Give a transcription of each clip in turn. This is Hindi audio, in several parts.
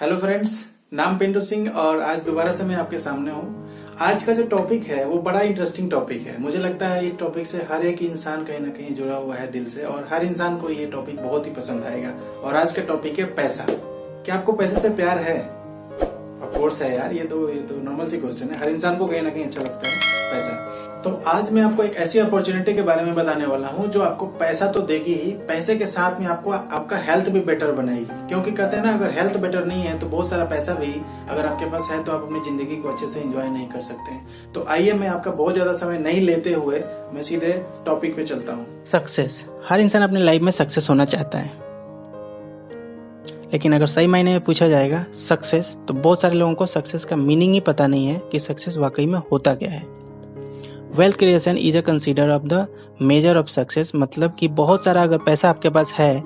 हेलो फ्रेंड्स, नाम पिंटू सिंह और आज दोबारा से मैं आपके सामने हूँ। आज का जो टॉपिक है वो बड़ा इंटरेस्टिंग टॉपिक है। मुझे लगता है इस टॉपिक से हर एक इंसान कहीं ना कहीं जुड़ा हुआ है दिल से और हर इंसान को ये टॉपिक बहुत ही पसंद आएगा। और आज का टॉपिक है पैसा। क्या आपको पैसे से प्यार है? ऑफ कोर्स है यार, ये तो नॉर्मल सी क्वेश्चन है। हर इंसान को कहीं ना कहीं अच्छा लगता है पैसा। तो आज मैं आपको एक ऐसी अपॉर्चुनिटी के बारे में बताने वाला हूँ जो आपको पैसा तो देगी ही, पैसे के साथ में आपको आपका हेल्थ भी बेटर बनाएगी। क्योंकि कहते हैं ना, अगर हेल्थ बेटर नहीं है तो बहुत सारा पैसा भी अगर आपके पास है तो आप अपनी जिंदगी को अच्छे से एंजॉय नहीं कर सकते हैं। तो आइए, मैं आपका बहुत ज्यादा समय नहीं लेते हुए मैं सीधे टॉपिक पे चलता हूँ। सक्सेस। हर इंसान अपने लाइफ में सक्सेस होना चाहता है, लेकिन अगर सही मायने में पूछा जाएगा सक्सेस, तो बहुत सारे लोगों को सक्सेस का मीनिंग ही पता नहीं है कि सक्सेस वाकई में होता क्या है। Wealth creation is a consider of the measure of success. मतलब कि बहुत सारा अगर पैसा आपके पास है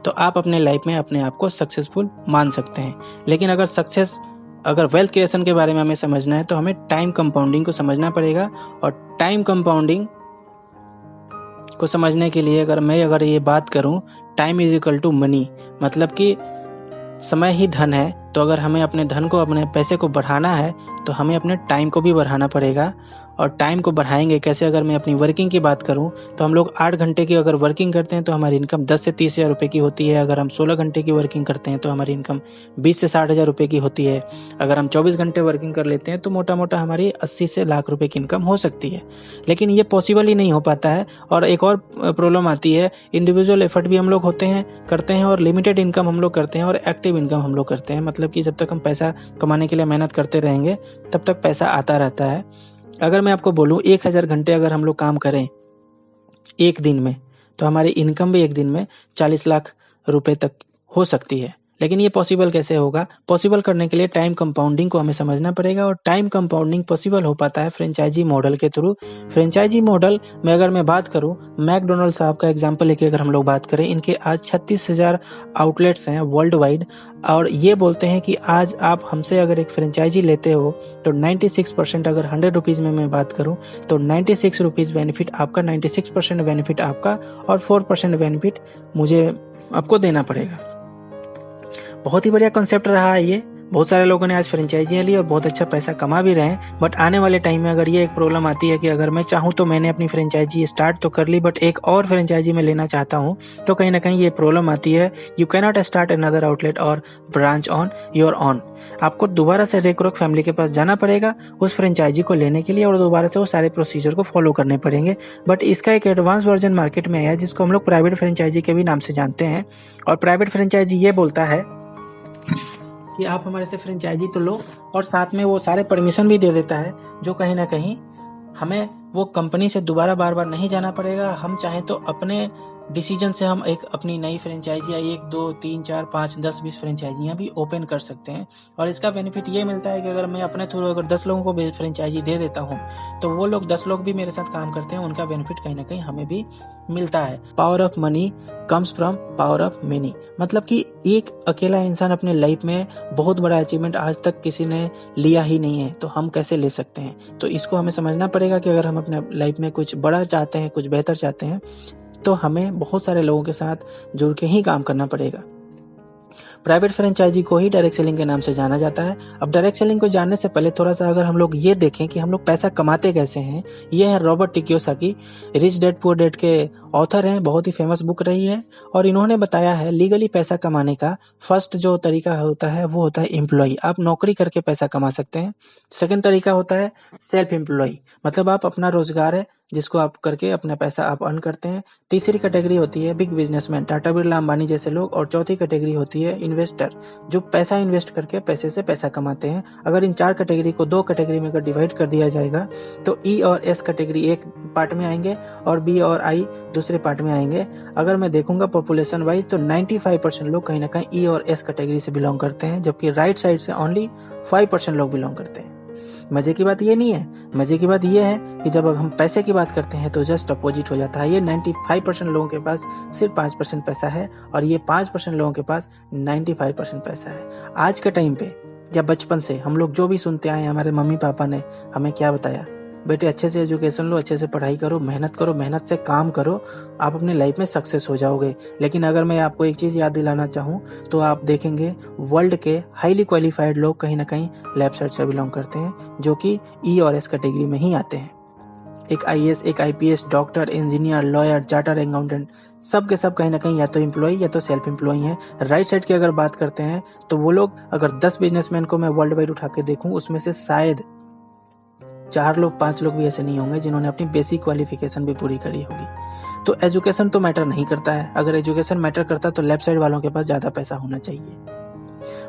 तो आप अपने लाइफ में अपने आप को सक्सेसफुल मान सकते हैं। लेकिन अगर वेल्थ क्रिएशन के बारे में हमें समझना है तो हमें टाइम कंपाउंडिंग को समझना पड़ेगा। और टाइम कंपाउंडिंग को समझने के लिए अगर ये बात करूं, time is equal to money, मतलब कि समय ही धन है। तो अगर हमें अपने धन को, अपने पैसे को बढ़ाना है तो हमें अपने टाइम को भी बढ़ाना पड़ेगा। और टाइम को बढ़ाएंगे कैसे? अगर मैं अपनी वर्किंग की बात करूं तो हम लोग 8 घंटे की अगर वर्किंग करते हैं तो हमारी इनकम 10 से 30 हज़ार रुपये की होती है। अगर हम 16 घंटे की वर्किंग करते हैं तो हमारी इनकम 20 से 60 हज़ार रुपये की होती है। अगर हम 24 घंटे वर्किंग कर लेते हैं तो मोटा मोटा हमारी 80 से लाख रुपए की इनकम हो सकती है। लेकिन ये पॉसिबल ही नहीं हो पाता है। और एक और प्रॉब्लम आती है, इंडिविजुअल एफर्ट भी हम लोग करते हैं और लिमिटेड इनकम हम लोग करते हैं और एक्टिव इनकम हम लोग करते हैं। मतलब कि जब तक हम पैसा कमाने के लिए मेहनत करते रहेंगे तब तक पैसा आता रहता है। अगर मैं आपको बोलूं 1000 घंटे अगर हम लोग काम करें एक दिन में तो हमारी इनकम भी एक दिन में 40 लाख रुपए तक हो सकती है। लेकिन ये पॉसिबल कैसे होगा? पॉसिबल करने के लिए टाइम कंपाउंडिंग को हमें समझना पड़ेगा। और टाइम कंपाउंडिंग पॉसिबल हो पाता है फ्रेंचाइजी मॉडल के थ्रू। फ्रेंचाइजी मॉडल में अगर मैं बात करूं, मैकडोनल्ड साहब का एग्जांपल लेके अगर हम लोग बात करें, इनके आज 36,000 आउटलेट्स हैं वर्ल्ड वाइड। और ये बोलते हैं कि आज आप हमसे अगर एक फ्रेंचाइजी लेते हो तो 96%, अगर 100 रुपीज़ में मैं बात करूं तो 96 रुपीज़ बेनिफिट आपका, 96% बेनिफिट आपका और 4% बेनिफिट मुझे आपको देना पड़ेगा। बहुत ही बढ़िया कॉन्सेप्ट रहा है ये। बहुत सारे लोगों ने आज फ्रेंचाइजियाँ ली और बहुत अच्छा पैसा कमा भी रहे हैं। बट आने वाले टाइम में अगर ये एक प्रॉब्लम आती है कि अगर मैं चाहूँ तो मैंने अपनी फ्रेंचाइजी स्टार्ट तो कर ली, बट एक और फ्रेंचाइजी में लेना चाहता हूँ, तो कहीं ना कहीं ये प्रॉब्लम आती है। You can not start another outlet और ब्रांच ऑन योर ओन। आपको दोबारा से रेकरोक फैमिली के पास जाना पड़ेगा उस फ्रेंचाइजी को लेने के लिए और दोबारा से वो सारे प्रोसीजर को फॉलो करने पड़ेंगे। बट इसका एक एडवांस वर्जन मार्केट में आया है जिसको हम लोग प्राइवेट फ्रेंचाइजी के भी नाम से जानते हैं। और प्राइवेट फ्रेंचाइजी ये बोलता है कि आप हमारे से फ्रेंचाइजी तो लो और साथ में वो सारे परमिशन भी दे देता है, जो कहीं ना कहीं हमें वो कंपनी से दोबारा बार बार नहीं जाना पड़ेगा। हम चाहें तो अपने डिसीजन से हम एक अपनी नई फ्रेंचाइजी 1, 2, 3, 4, 5, 10, 20 फ्रेंचाइजियाँ भी ओपन कर सकते हैं। और इसका बेनिफिट ये मिलता है कि अगर मैं अपने थ्रू अगर 10 लोगों को फ्रेंचाइजी दे देता हूँ तो वो लोग 10 लोग भी मेरे साथ काम करते हैं, उनका बेनिफिट कहीं ना कहीं हमें भी मिलता है। Power of money comes from power of many. मतलब कि एक अकेला इंसान अपने लाइफ में बहुत बड़ा अचीवमेंट आज तक किसी ने लिया ही नहीं है, तो हम कैसे ले सकते हैं? तो इसको हमें समझना पड़ेगा कि अगर हम अपने लाइफ में कुछ बड़ा चाहते हैं, कुछ बेहतर चाहते हैं, तो हमें बहुत सारे लोगों के साथ जुड़ के ही काम करना पड़ेगा। प्राइवेट फ्रेंचाइजी को ही डायरेक्ट सेलिंग के नाम से जाना जाता है। अब डायरेक्ट सेलिंग को जानने से पहले थोड़ा सा अगर हम लोग ये देखें कि हम लोग पैसा कमाते कैसे हैं, ये है Robert Kiyosaki, rich dad poor dad के ऑथर हैं। बहुत ही फेमस बुक रही है और इन्होंने बताया है लीगली पैसा कमाने का फर्स्ट जो तरीका होता है वो होता है एम्प्लॉय। आप नौकरी करके पैसा कमा सकते हैं। सेकंड तरीका होता है सेल्फ एम्प्लॉय, मतलब आप अपना रोजगार है जिसको आप करके अपना पैसा आप अर्न करते हैं। तीसरी कैटेगरी होती है बिग बिजनेसमैन, टाटा बिरला अंबानी जैसे लोग। और चौथी कैटेगरी होती है इन्वेस्टर, जो पैसा इन्वेस्ट करके पैसे से पैसा कमाते हैं। अगर इन 4 कैटेगरी को 2 कैटेगरी में अगर डिवाइड कर दिया जाएगा तो ई और एस कैटेगरी एक पार्ट में आएंगे और बी और आई दूसरे पार्ट में आएंगे। अगर मैं देखूंगा पॉपुलेशन वाइज तो 95% लोग कहीं ना कहीं ई और एस कैटेगरी से बिलोंग करते हैं, जबकि राइट साइड से ओनली 5% लोग बिलोंग करते हैं। मजे की बात ये नहीं है, मजे की बात ये है कि जब हम पैसे की बात करते हैं तो जस्ट अपोजिट हो जाता है। ये 95% लोगों के पास सिर्फ 5% पैसा है और ये 5% लोगों के पास 95% पैसा है। आज के टाइम पे या बचपन से हम लोग जो भी सुनते आए, हमारे मम्मी पापा ने हमें क्या बताया? बेटे अच्छे से एजुकेशन लो, अच्छे से पढ़ाई करो, मेहनत से काम करो, आप अपने लाइफ में सक्सेस हो जाओगे। लेकिन अगर मैं आपको एक चीज़ याद दिलाना चाहूँ तो आप देखेंगे वर्ल्ड के हाईली क्वालिफाइड लोग कहीं ना कहीं लेफ्ट साइड से बिलोंग करते हैं, जो कि ई और एस कैटेगरी में ही आते हैं। एक आईएएस, एक IPS, doctor, engineer, lawyer, charter accountant, सब के सब कहीं ना कहीं या तो एम्प्लॉय या तो सेल्फ एम्प्लॉय हैं। राइट साइड की अगर बात करते हैं तो वो लोग, अगर 10 बिजनेसमैन को मैं वर्ल्ड वाइड उठा के देखूं, उसमें से शायद 4 लोग 5 लोग भी ऐसे नहीं होंगे जिन्होंने अपनी बेसिक क्वालिफिकेशन भी पूरी करी होगी। तो एजुकेशन तो मैटर नहीं करता है। अगर एजुकेशन मैटर करता तो लेफ्ट साइड वालों के पास ज़्यादा पैसा होना चाहिए।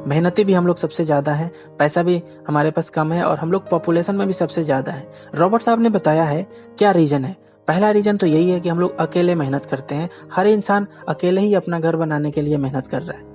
मेहनती भी हम लोग सबसे ज़्यादा हैं, पैसा भी हमारे पास कम है, और हम लोग पॉपुलेशन में भी सबसे ज़्यादा है। रॉबर्ट साहब ने बताया है क्या रीज़न है। पहला रीज़न तो यही है कि हम लोग अकेले मेहनत करते हैं। हर इंसान अकेले ही अपना घर बनाने के लिए मेहनत कर रहा है।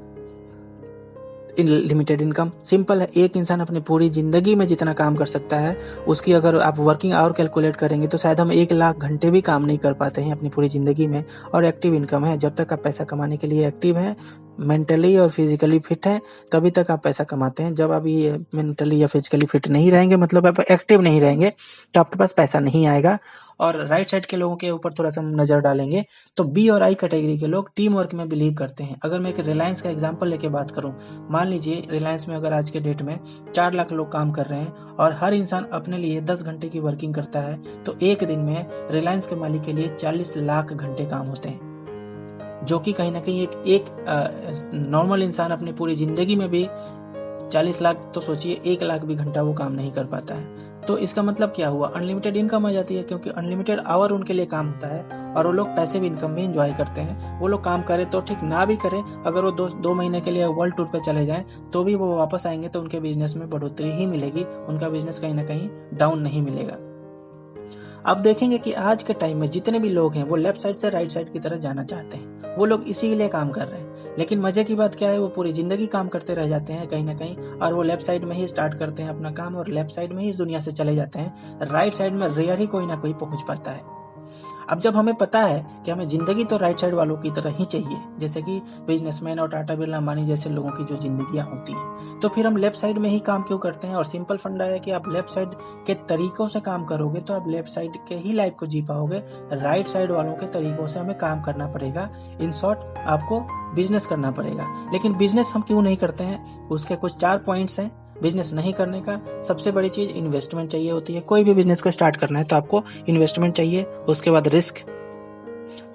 लिमिटेड इनकम सिंपल है, एक इंसान अपनी पूरी जिंदगी में जितना काम कर सकता है उसकी अगर आप वर्किंग आवर कैलकुलेट करेंगे तो शायद हम 1 लाख घंटे भी काम नहीं कर पाते हैं अपनी पूरी जिंदगी में। और एक्टिव इनकम है, जब तक आप पैसा कमाने के लिए एक्टिव हैं, मेंटली और फिजिकली फिट है, तभी तक आप पैसा कमाते हैं। जब आप ये मेंटली या फिजिकली फिट नहीं रहेंगे, मतलब आप एक्टिव नहीं रहेंगे, तो आपके पास पैसा नहीं आएगा। और राइट साइड के लोगों के ऊपर थोड़ा सा नजर डालेंगे तो बी और आई कैटेगरी के लोग टीम वर्क में बिलीव करते हैं। अगर मैं एक रिलायंस का एग्जांपल लेके बात करूं, मान लीजिए रिलायंस में अगर आज के डेट में 4 लाख लोग काम कर रहे हैं और हर इंसान अपने लिए 10 घंटे की वर्किंग करता है, तो एक दिन में रिलायंस के मालिक के लिए 40 लाख घंटे काम होते हैं, जो कि कहीं ना कहीं एक नॉर्मल इंसान अपनी पूरी जिंदगी में भी 40 लाख, तो सोचिए 1 लाख भी घंटा वो काम नहीं कर पाता है। तो इसका मतलब क्या हुआ, अनलिमिटेड इनकम आ जाती है, क्योंकि अनलिमिटेड आवर उनके लिए काम होता है और वो लोग पैसिव इनकम भी इंजॉय करते हैं। वो लोग काम करें तो ठीक, ना भी करें, अगर वो 2 महीने के लिए वर्ल्ड टूर पे चले जाएं तो भी वो वापस आएंगे तो उनके बिजनेस में बढ़ोतरी ही मिलेगी, उनका बिजनेस कहीं ना कहीं डाउन नहीं मिलेगा। अब देखेंगे कि आज के टाइम में जितने भी लोग हैं वो लेफ्ट साइड से राइट साइड की तरफ जाना चाहते हैं, वो लोग इसी के लिए काम कर रहे हैं। लेकिन मजे की बात क्या है, वो पूरी जिंदगी काम करते रह जाते हैं कहीं ना कहीं, और वो लेफ्ट साइड में ही स्टार्ट करते हैं अपना काम और लेफ्ट साइड में ही इस दुनिया से चले जाते हैं। राइट साइड में रेयर ही कोई ना कोई पहुंच पाता है। अब जब हमें पता है कि हमें जिंदगी तो राइट साइड वालों की तरह ही चाहिए, जैसे कि बिजनेसमैन और टाटा बिरला अंबानी जैसे लोगों की जो जिंदगियां होती हैं, तो फिर हम लेफ्ट साइड में ही काम क्यों करते हैं। और सिंपल फंडा है कि आप लेफ्ट साइड के तरीकों से काम करोगे तो आप लेफ्ट साइड के ही लाइफ को जी पाओगे। राइट साइड वालों के तरीकों से हमें काम करना पड़ेगा। इन शॉर्ट, आपको बिजनेस करना पड़ेगा। लेकिन बिजनेस हम क्यों नहीं करते हैं, उसके कुछ 4 पॉइंट्स हैं बिजनेस नहीं करने का। सबसे बड़ी चीज इन्वेस्टमेंट चाहिए होती है। कोई भी बिजनेस को स्टार्ट करना है तो आपको इन्वेस्टमेंट चाहिए, उसके बाद रिस्क,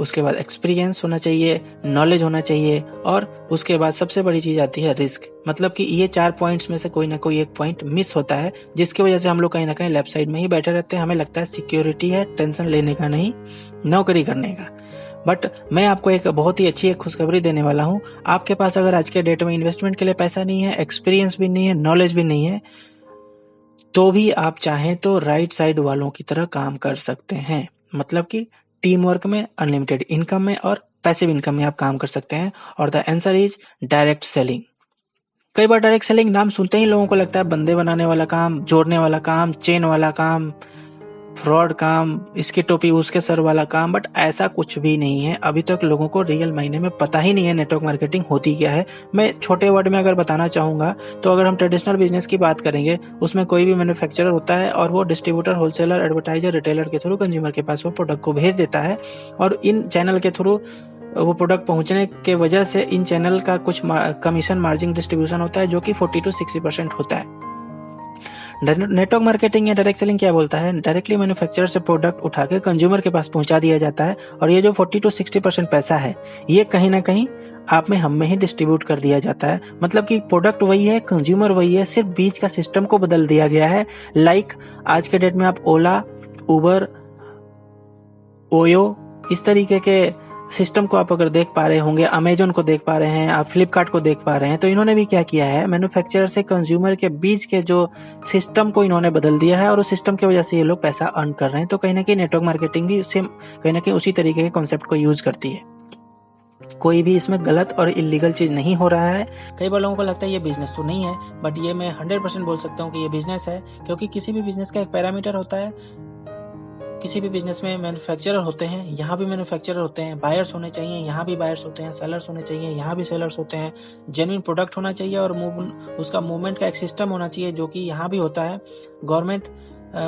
उसके बाद एक्सपीरियंस होना चाहिए, नॉलेज होना चाहिए, और उसके बाद सबसे बड़ी चीज आती है रिस्क। मतलब कि ये 4 पॉइंट्स में से कोई ना कोई एक पॉइंट मिस होता है, जिसकी वजह से हम लोग कहीं ना कहीं लेफ्ट साइड में ही बैठे रहते हैं। हमें लगता है सिक्योरिटी है, टेंशन लेने का नहीं, नौकरी करने का। बट मैं आपको एक बहुत ही अच्छी एक खुशखबरी देने वाला हूं। आपके पास अगर आज के डेट में इन्वेस्टमेंट के लिए पैसा नहीं है, एक्सपीरियंस भी नहीं है, नॉलेज भी नहीं है, तो भी आप चाहें तो राइट साइड वालों की तरह काम कर सकते हैं। मतलब कि टीम वर्क में, अनलिमिटेड इनकम में और पैसिव इनकम में आप काम कर सकते हैं। और the answer is direct selling. कई बार डायरेक्ट सेलिंग नाम सुनते ही लोगों को लगता है बंदे बनाने वाला काम, जोड़ने वाला काम, चेन वाला काम, फ्रॉड काम, इसकी टोपी उसके सर वाला काम। बट ऐसा कुछ भी नहीं है। अभी तक लोगों को रियल मायने में पता ही नहीं है नेटवर्क मार्केटिंग होती क्या है। मैं छोटे वर्ड में अगर बताना चाहूंगा तो अगर हम ट्रेडिशनल बिजनेस की बात करेंगे, उसमें कोई भी मैन्युफैक्चरर होता है और वो डिस्ट्रीब्यूटर, होलसेलर, एडवर्टाइजर, रिटेलर के थ्रू कंज्यूमर के पास वो प्रोडक्ट को भेज देता है, और इन चैनल के थ्रू वो प्रोडक्ट पहुंचने के वजह से इन चैनल का कुछ कमीशन मार्जिन डिस्ट्रीब्यूशन होता है, जो कि 40 to 60% होता है। नेटवर्क मार्केटिंग या डायरेक्ट सेलिंग क्या बोलता है, डायरेक्टली मैन्युफैक्चरर से प्रोडक्ट उठा के कंज्यूमर के पास पहुंचा दिया जाता है, और ये जो 40 to 60% पैसा है, ये कहीं ना कहीं आप में हम में ही डिस्ट्रीब्यूट कर दिया जाता है। मतलब कि प्रोडक्ट वही है, कंज्यूमर वही है, सिर्फ बीच का सिस्टम को बदल दिया गया है। लाइक आज के डेट में आप ओला, उबर, ओयो, इस तरीके के सिस्टम को आप अगर देख पा रहे होंगे, अमेजोन को देख पा रहे हैं, आप फ्लिपकार्ट को देख पा रहे हैं, तो इन्होंने भी क्या किया है, मैन्युफैक्चरर से कंज्यूमर के बीच के जो सिस्टम को इन्होंने बदल दिया है, और उस सिस्टम की वजह से ये लोग पैसा अर्न कर रहे हैं। तो कहीं ना कहीं नेटवर्क मार्केटिंग भी सेम कहीं ना कहीं उसी तरीके के कॉन्सेप्ट को यूज करती है। कोई भी इसमें गलत और इलीगल चीज नहीं हो रहा है। कई बार लोगों को लगता है ये बिजनेस तो नहीं है, बट ये मैं 100% बोल सकता हूँ कि ये बिजनेस है, क्योंकि किसी भी बिजनेस का एक पैरामीटर होता है। किसी भी बिजनेस में मैन्युफैक्चरर होते हैं, यहाँ भी मैन्युफैक्चरर होते हैं, बायर्स होने चाहिए, यहाँ भी बायर्स होते हैं, सेलर्स होने चाहिए, यहाँ भी सेलर्स होते हैं, जेन्युइन प्रोडक्ट होना चाहिए, और उसका मूवमेंट का एक सिस्टम होना चाहिए, जो कि यहाँ भी होता है। गवर्नमेंट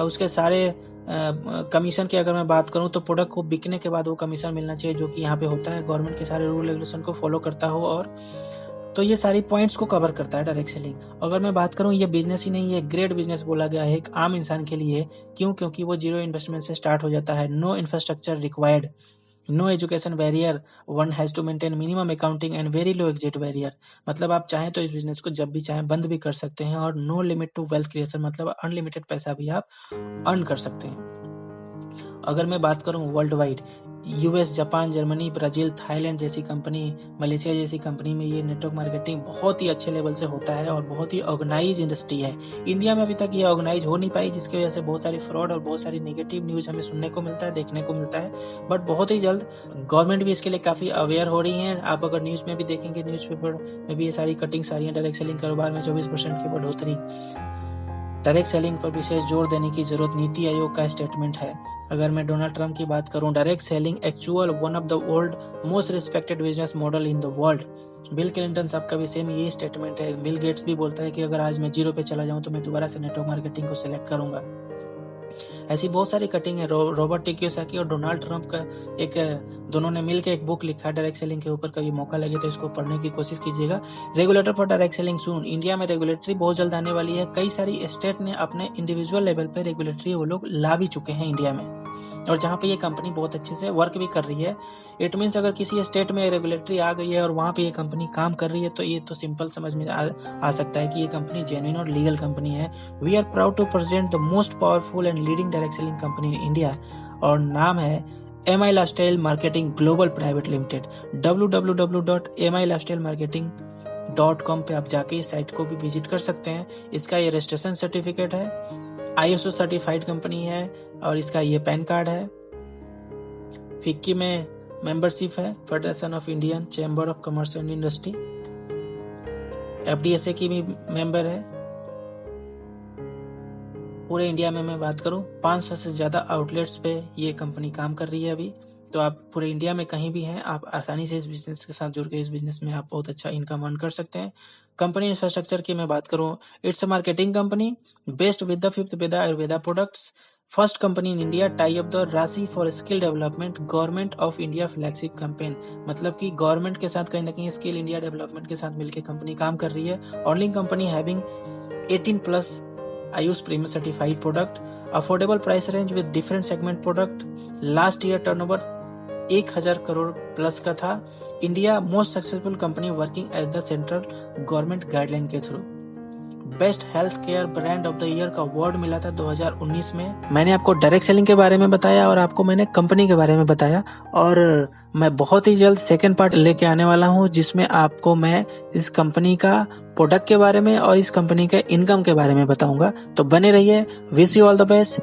उसके सारे कमीशन की अगर मैं बात करूं तो प्रोडक्ट को बिकने के बाद वो कमीशन मिलना चाहिए, जो कि यहाँ पे होता है, गवर्नमेंट के सारे रूल रेगुलेशन को फॉलो करता हो, और तो ये सारी पॉइंट्स को कवर करता है डायरेक्ट सेलिंग। अगर मैं बात करूं, ये बिजनेस ही नहीं, ये ग्रेट बिजनेस बोला गया है एक आम इंसान के लिए। क्यों? क्योंकि वो जीरो इन्वेस्टमेंट से स्टार्ट हो जाता है, no infrastructure required, no education barrier, one has to maintain minimum accounting and very low exit barrier. मतलब आप चाहें तो इस बिजनेस को जब भी चाहें बंद भी कर सकते हैं, और no limit to wealth creation, मतलब अनलिमिटेड पैसा भी आप अर्न कर सकते हैं। अगर मैं बात करूं world wide, US, Japan, Germany, Brazil, Thailand जैसी कंपनी, मलेशिया जैसी कंपनी में ये नेटवर्क मार्केटिंग बहुत ही अच्छे लेवल से होता है और बहुत ही ऑर्गेनाइज इंडस्ट्री है। इंडिया में अभी तक ये ऑर्गेनाइज हो नहीं पाई, जिसकी वजह से बहुत सारी फ्रॉड और बहुत सारी नेगेटिव न्यूज हमें सुनने को मिलता है, देखने को मिलता है। बट बहुत ही जल्द गवर्नमेंट भी इसके लिए काफी अवेयर हो रही है। आप अगर न्यूज में भी देखेंगे, न्यूज़पेपर में भी ये सारी कटिंग्स आ रही है। डायरेक्ट सेलिंग कारोबार में 24% की बढ़ोतरी, डायरेक्ट सेलिंग पर विशेष जोर देने की जरूरत, नीति आयोग का स्टेटमेंट है। अगर मैं डोनाल्ड ट्रंप की बात करूं, direct selling actual one of the world most respected business model in the world. Bill Clinton साहब का भी सेम ये स्टेटमेंट है। बिल गेट्स भी बोलता है कि अगर आज मैं जीरो पे चला जाऊं तो मैं दोबारा से नेटवर्क मार्केटिंग को सिलेक्ट करूंगा। ऐसी बहुत सारी कटिंग है। रॉबर्ट टी कियोसाकी और डोनाल्ड ट्रंप का दोनों ने मिलकर एक बुक लिखा है डायरेक्ट सेलिंग के ऊपर। कभी मौका लगे तो इसको पढ़ने की कोशिश कीजिएगा। Regulator for direct selling soon. India में रेगुलेटरी बहुत जल्द आने वाली है। कई सारी स्टेट ने अपने इंडिविजुअल लेवल पे रेगुलेटरी वो लोग ला भी चुके हैं इंडिया में, और जहाँ पे ये कंपनी बहुत अच्छे से वर्क भी कर रही है। इट मीन्स अगर किसी स्टेट में रेगुलेटरी आ गई है और वहाँ पे ये कंपनी काम कर रही है, तो ये तो सिंपल समझ में आ सकता है कि ये कंपनी जेन्युइन और लीगल कंपनी है। We are proud to present the most powerful and leading direct selling company in India, और नाम है MI lifestyle marketing global private limited. www.milifestylemarketing.com पे आप जाके इस साइट को भी विजिट कर सकते हैं। इसका ये रजिस्ट्रेशन सर्टिफिकेट है, ISO सर्टिफाइड कंपनी है, और इसका ये पैन कार्ड है। फिक्की में मेंबरशिप है, federation of Indian chamber of commerce and industry. FDSA की भी मेंबर है। पूरे इंडिया में मैं बात करूं, 500 से ज्यादा आउटलेट्स पे ये कंपनी काम कर रही है अभी। तो आप पूरे इंडिया में कहीं भी हैं, आप आसानी से इस बिजनेस के साथ जुड़ के इस बिजनेस में आप बहुत अच्छा इनकम अर्न कर सकते हैं। कंपनी इंफ्रास्ट्रक्चर की मैं बात करूं, it's a marketing company based with the fifth Veda Ayurveda products. First company in India tie up the राशि for skill development government of India flagship campaign. मतलब कि गवर्नमेंट के साथ कहीं ना कहीं स्किल इंडिया डेवलपमेंट के साथ मिलकर कंपनी काम कर रही है। Only company having 18+ AYUSH premium certified product, affordable price range with different segment product. Last year turnover 1000 crore plus का था। India most successful company working as the central government guideline के through. Best health care brand of the year का अवार्ड मिला था 2019 में। मैंने आपको डायरेक्ट सेलिंग के बारे में बताया और आपको मैंने कंपनी के बारे में बताया, और मैं बहुत ही जल्द सेकंड पार्ट लेके आने वाला हूं, जिसमें आपको मैं इस कंपनी का प्रोडक्ट के बारे में और इस कंपनी के इनकम के बारे में बताऊंगा। तो बने रहिए। Wish you all the best.